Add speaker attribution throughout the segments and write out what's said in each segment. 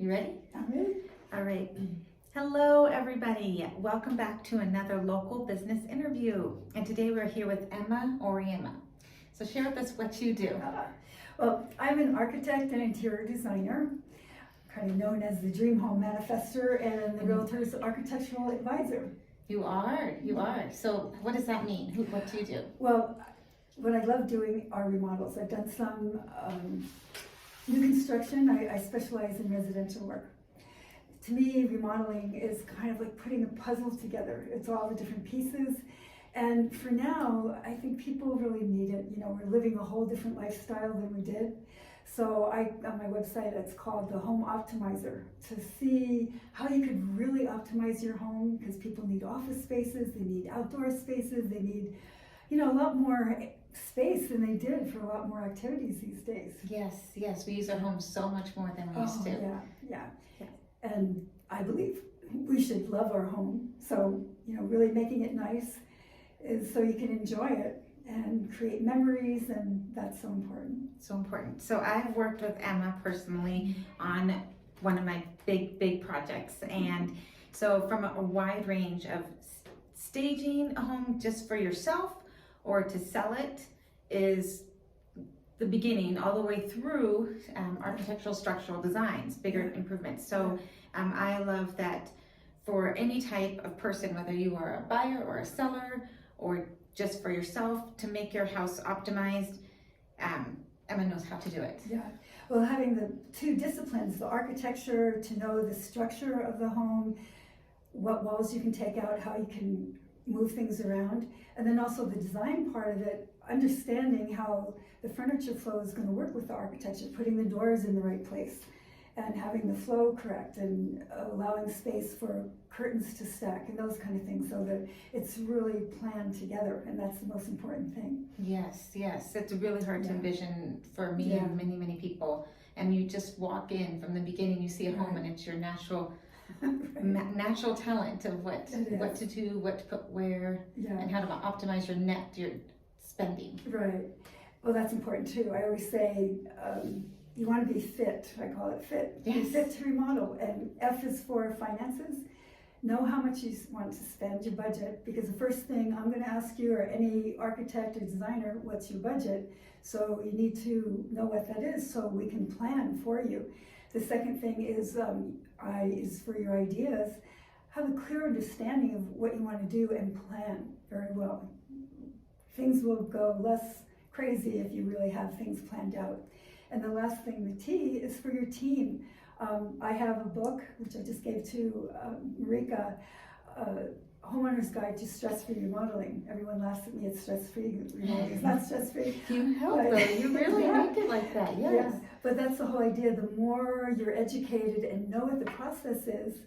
Speaker 1: You ready?
Speaker 2: I'm ready.
Speaker 1: All right. Hello, everybody. Welcome back to another local business interview. And today we're here with Emma Auriemma. So share with us what you do.
Speaker 2: Well, I'm an architect and interior designer, kind of known as the Dream Home Manifestor and the Realtor's architectural advisor.
Speaker 1: You are. So what does that mean? What do you do?
Speaker 2: Well, what I love doing are remodels. I've done some new construction. I specialize in residential work. To me, remodeling is kind of like putting a puzzle together. It's all the different pieces. And for now, I think people really need it. You know, we're living a whole different lifestyle than we did. So on my website, it's called the Home Optimizer, to see how you could really optimize your home, because people need office spaces, they need outdoor spaces, they need, a lot more space than they did for a lot more activities these days.
Speaker 1: Yes. We use our homes so much more than we used to.
Speaker 2: Yeah. And I believe we should love our home. So, really making it nice is so you can enjoy it and create memories, and that's so important.
Speaker 1: So important. So I've worked with Emma personally on one of my big projects. And so from a wide range of staging a home just for yourself or to sell it is the beginning, all the way through architectural structural designs, bigger improvements. So I love that for any type of person, whether you are a buyer or a seller or just for yourself, to make your house optimized, Emma knows how to do it.
Speaker 2: Yeah, well, having the two disciplines, the architecture to know the structure of the home, what walls you can take out, how you can move things around, and then also the design part of it, understanding how the furniture flow is going to work with the architecture, putting the doors in the right place and having the flow correct and allowing space for curtains to stack and those kind of things, so that it's really planned together, and that's the most important thing.
Speaker 1: Yes, it's really hard to envision for me and many people. And you just walk in from the beginning, you see a home and it's your natural natural talent of what to do, what to put where, and how to optimize your spending.
Speaker 2: Right. Well, that's important too. I always say you want to be fit. I call it fit.
Speaker 1: Yes.
Speaker 2: Be fit to remodel. And F is for finances. Know how much you want to spend, your budget, because the first thing I'm going to ask you, or any architect or designer, what's your budget? So you need to know what that is so we can plan for you. The second thing is for your ideas. Have a clear understanding of what you want to do and plan very well. Things will go less crazy if you really have things planned out. And the last thing, the T, is for your team. I have a book, which I just gave to Marika, Homeowner's Guide to Stress-Free Remodeling. Everyone laughs at me, it's stress-free remodeling. It's not stress-free.
Speaker 1: You help though, you really make it like that, yes.
Speaker 2: Yeah, but that's the whole idea. The more you're educated and know what the process is,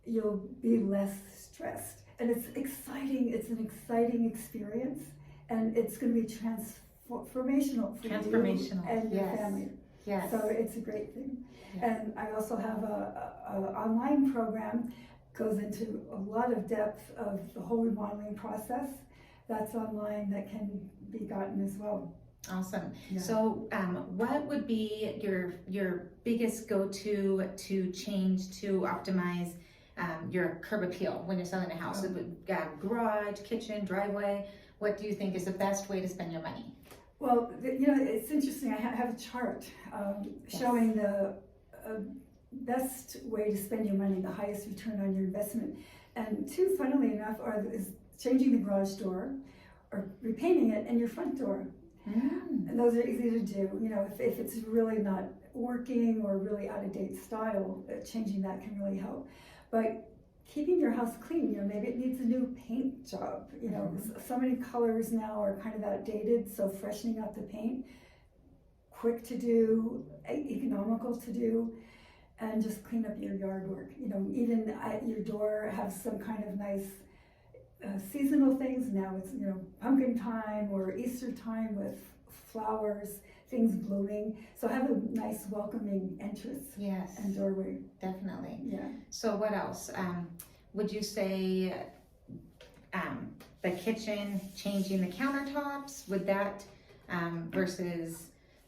Speaker 2: you'll be less stressed. And it's exciting, it's an exciting experience, and it's going to be transformational for you and your family.
Speaker 1: Yes.
Speaker 2: So it's a great thing.
Speaker 1: Yes.
Speaker 2: And I also have a online program, goes into a lot of depth of the whole remodeling process. That's online, that can be gotten as well.
Speaker 1: Awesome.
Speaker 2: Yeah.
Speaker 1: So what would be your biggest go-to to change to optimize your curb appeal when you're selling a house? Garage, kitchen, driveway. What do you think is the best way to spend your money?
Speaker 2: Well, it's interesting. I have a chart showing the best way to spend your money, the highest return on your investment. And two, funnily enough, is changing the garage door or repainting it, and your front door. And those are easy to do. If it's really not working or really out of date style, changing that can really help. But keeping your house clean, maybe it needs a new paint job. So many colors now are kind of outdated, so freshening up the paint, quick to do, economical to do, and just clean up your yard work. Even at your door, have some kind of nice seasonal things. Now it's pumpkin time or Easter time with flowers, things blooming. So have a nice welcoming entrance and doorway.
Speaker 1: Definitely.
Speaker 2: Yeah.
Speaker 1: So what else? Would you say the kitchen, changing the countertops, would that versus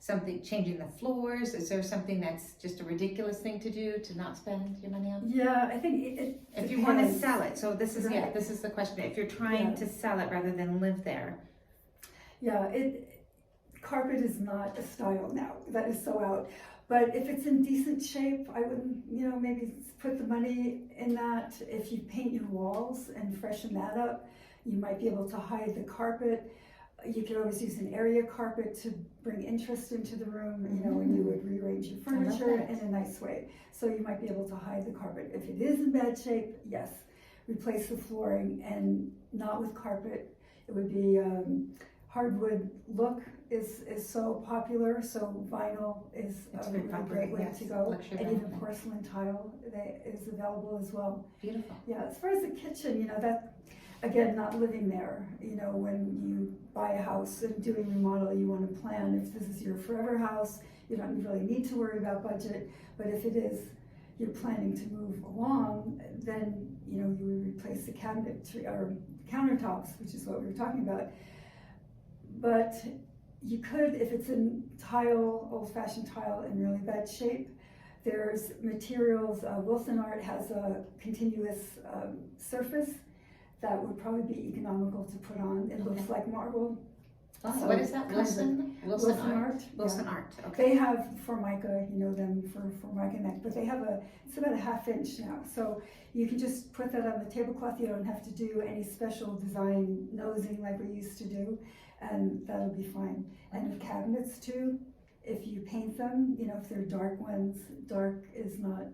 Speaker 1: something, changing the floors? Is there something that's just a ridiculous thing to do to not spend your money on?
Speaker 2: Yeah, I think it
Speaker 1: If you want to
Speaker 2: depends.
Speaker 1: sell it, so this is,
Speaker 2: Right.
Speaker 1: this is the question. If you're trying
Speaker 2: Yeah.
Speaker 1: to sell it rather than live there.
Speaker 2: Yeah, carpet is not a style now. That is so out. But if it's in decent shape, I wouldn't, maybe put the money in that. If you paint your walls and freshen that up, you might be able to hide the carpet. You could always use an area carpet to bring interest into the room, and you would rearrange your furniture in a nice way. So you might be able to hide the carpet. If it is in bad shape, yes, replace the flooring, and not with carpet. It would be hardwood look is so popular, so vinyl is
Speaker 1: It's
Speaker 2: a
Speaker 1: very
Speaker 2: really
Speaker 1: popular,
Speaker 2: great way
Speaker 1: yes.
Speaker 2: to go.
Speaker 1: Luxury
Speaker 2: And even
Speaker 1: vinyl.
Speaker 2: porcelain tile is available as well.
Speaker 1: Beautiful.
Speaker 2: Yeah, as far as the kitchen, that, again, not living there. When you buy a house and doing remodel, you want to plan. If this is your forever house, you don't really need to worry about budget. But if it is, you're planning to move along, then, you would replace the cabinetry or countertops, which is what we were talking about. But you could, if it's in tile, old-fashioned tile in really bad shape, there's materials. Wilson Art has a continuous surface that would probably be economical to put on. It looks like marble.
Speaker 1: Oh,
Speaker 2: So
Speaker 1: what is that?
Speaker 2: kind of
Speaker 1: Wilson Art?
Speaker 2: Art.
Speaker 1: Wilson
Speaker 2: Yeah.
Speaker 1: Art, okay.
Speaker 2: They have Formica, them for Formica neck, but they have it's about a 1/2 inch now. So you can just put that on the tablecloth. You don't have to do any special design nosing like we used to do, and that'll be fine. And with cabinets too, if you paint them, if they're dark ones, dark is not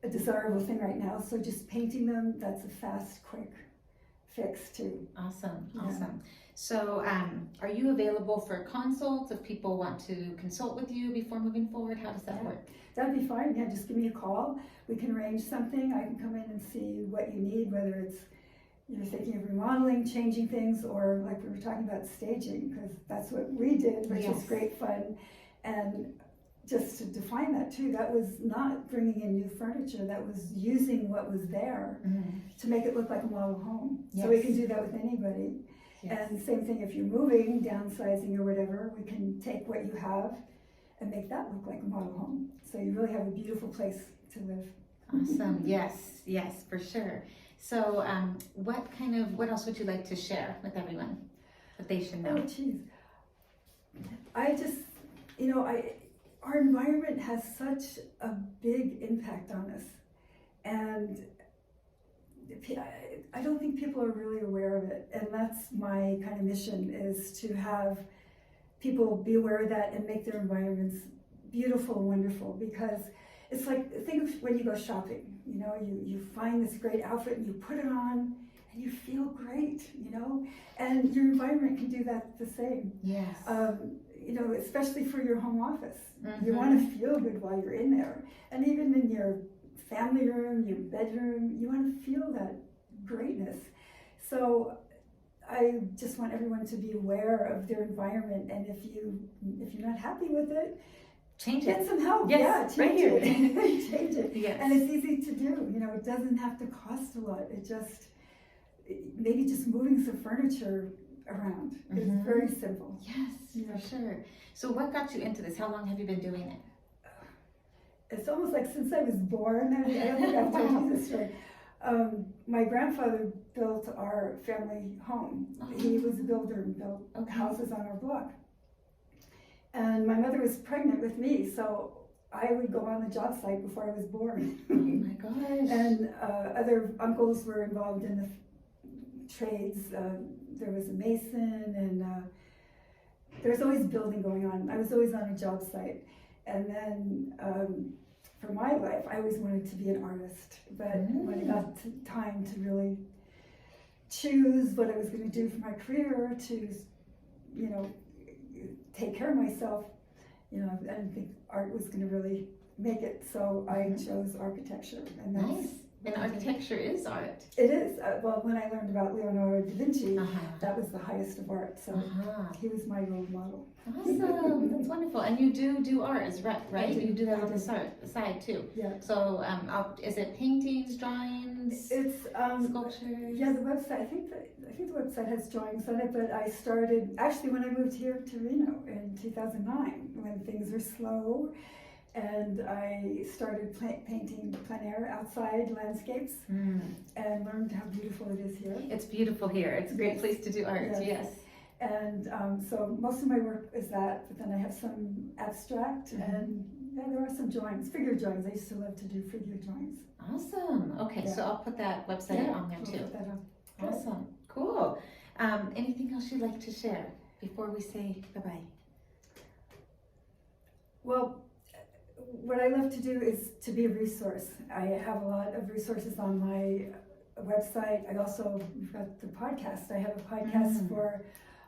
Speaker 2: a desirable thing right now. So just painting them, that's a fast, quick fix too.
Speaker 1: Awesome,
Speaker 2: Yeah.
Speaker 1: awesome. So, are you available for consults if people want to consult with you before moving forward? How does that
Speaker 2: Yeah.
Speaker 1: work?
Speaker 2: That'd be fine. Yeah, just give me a call. We can arrange something. I can come in and see what you need, whether it's you're thinking of remodeling, changing things, or like we were talking about staging, because that's what we did, which was
Speaker 1: Yes.
Speaker 2: great fun. And just to define that too, that was not bringing in new furniture, that was using what was there to make it look like a model home. So we
Speaker 1: Yes.
Speaker 2: can do that with anybody.
Speaker 1: Yes.
Speaker 2: And same thing if you're moving, downsizing or whatever, we can take what you have and make that look like a model home. So you really have a beautiful place to live.
Speaker 1: Awesome, yes, yes, for sure. So, what else would you like to share with everyone that they should
Speaker 2: Oh,
Speaker 1: know?
Speaker 2: geez. I just, our environment has such a big impact on us. And I don't think people are really aware of it. And that's my kind of mission, is to have people be aware of that and make their environments beautiful and wonderful. Because it's like, think of when you go shopping, you find this great outfit and you put it on and you feel great, and your environment can do that the same.
Speaker 1: Yes.
Speaker 2: Especially for your home office.
Speaker 1: Mhm.
Speaker 2: You want to feel good while you're in there. And even in your family room, your bedroom, you want to feel that greatness. So I just want everyone to be aware of their environment, and if you're not happy with it,
Speaker 1: Change
Speaker 2: get
Speaker 1: it.
Speaker 2: some help.
Speaker 1: Yes,
Speaker 2: Yeah,
Speaker 1: right
Speaker 2: change
Speaker 1: here.
Speaker 2: it. Change it.
Speaker 1: Yes.
Speaker 2: And it's easy to do. It doesn't have to cost a lot. Maybe just moving some furniture around is
Speaker 1: Mhm.
Speaker 2: very simple.
Speaker 1: Yes,
Speaker 2: Yeah.
Speaker 1: for sure. So, what got you into this? How long have you been doing it?
Speaker 2: It's almost like since I was born. I don't think I've told you this story. My grandfather built our family home. He was a builder and built houses on our block. And my mother was pregnant with me, so I would go on the job site before I was born.
Speaker 1: Oh my gosh.
Speaker 2: And other uncles were involved in the trades. There was a mason, and there was always building going on. I was always on a job site. And then for my life, I always wanted to be an artist. But when it got to time to really choose what I was going to do for my career, to, take care of myself, I didn't think art was going to really make it. So I chose architecture, and that's
Speaker 1: Nice. And architecture is art.
Speaker 2: it is. Well, when I learned about Leonardo da Vinci,
Speaker 1: Uh-huh.
Speaker 2: that was the highest of art. So
Speaker 1: Uh-huh.
Speaker 2: he was my role model.
Speaker 1: Awesome. That's wonderful. And you do art as right?
Speaker 2: I do.
Speaker 1: You do that
Speaker 2: I
Speaker 1: on the
Speaker 2: do.
Speaker 1: side too.
Speaker 2: Yeah.
Speaker 1: So is it paintings, drawings,
Speaker 2: It's
Speaker 1: sculptures?
Speaker 2: yeah, the website. I think the website has drawings on it. But I started actually when I moved here to Reno in 2009, when things were slow, and I started painting plein air outside landscapes, and learned how beautiful it is here.
Speaker 1: It's beautiful here. It's a great
Speaker 2: Yes.
Speaker 1: place to do art. Yes.
Speaker 2: And so most of my work is that, but then I have some abstract, and yeah, there are some drawings, figure drawings. I used to love to do figure drawings.
Speaker 1: Awesome. Okay, so I'll put that website on there
Speaker 2: I'll
Speaker 1: too.
Speaker 2: put that on.
Speaker 1: Awesome. Cool. Anything else you'd like to share before we say bye-bye?
Speaker 2: Well, what I love to do is to be a resource. I have a lot of resources on my website. I also got the podcast. I have a podcast for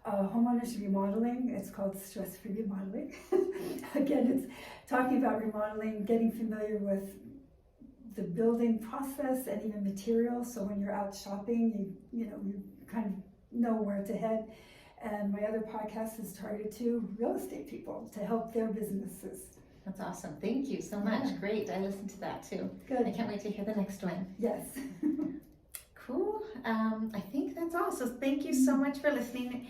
Speaker 2: homeowners remodeling. It's called StressFreeRemodeling. Again, it's talking about remodeling, getting familiar with the building process and even materials. So when you're out shopping, you kind of know where to head. And my other podcast is targeted to real estate people to help their businesses.
Speaker 1: That's awesome. Thank you so much.
Speaker 2: Yeah.
Speaker 1: Great. I listened to that too.
Speaker 2: Good.
Speaker 1: I can't wait to hear the next one.
Speaker 2: Yes.
Speaker 1: Cool. I think that's all. So thank you so much for listening.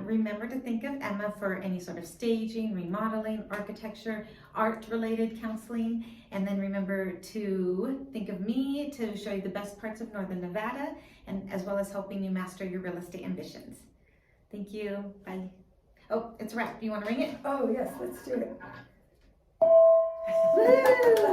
Speaker 1: Remember to think of Emma for any sort of staging, remodeling, architecture, art-related counseling. And then remember to think of me to show you the best parts of Northern Nevada, and as well as helping you master your real estate ambitions. Thank you. Bye. Oh, it's a wrap. You want to ring it?
Speaker 2: Oh, yes, let's do it.
Speaker 1: Woo!